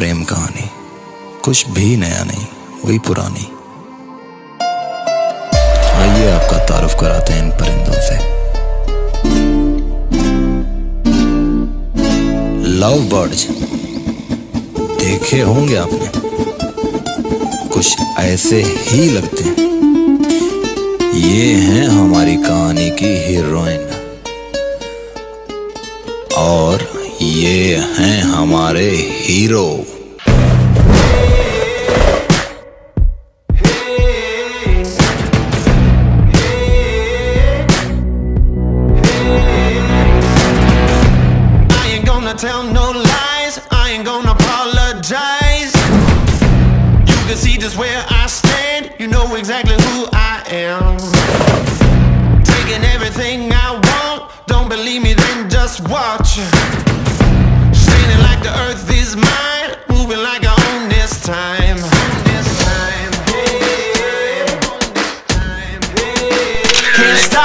प्रेम कहानी, कुछ भी नया नहीं, वही पुरानी। आइए आपका तारुफ कराते हैं इन परिंदों से। लव बर्ड्स देखे होंगे आपने, कुछ ऐसे ही लगते हैं। ये हैं हमारी कहानी की हीरोइन और ये हैं हमारे hero. Tell no lies, I ain't gonna apologize. You can see just where I stand, you know exactly who I am. Taking everything I want, don't believe me then just watch. Standing like the earth is mine, moving like I own this time. Can't stop.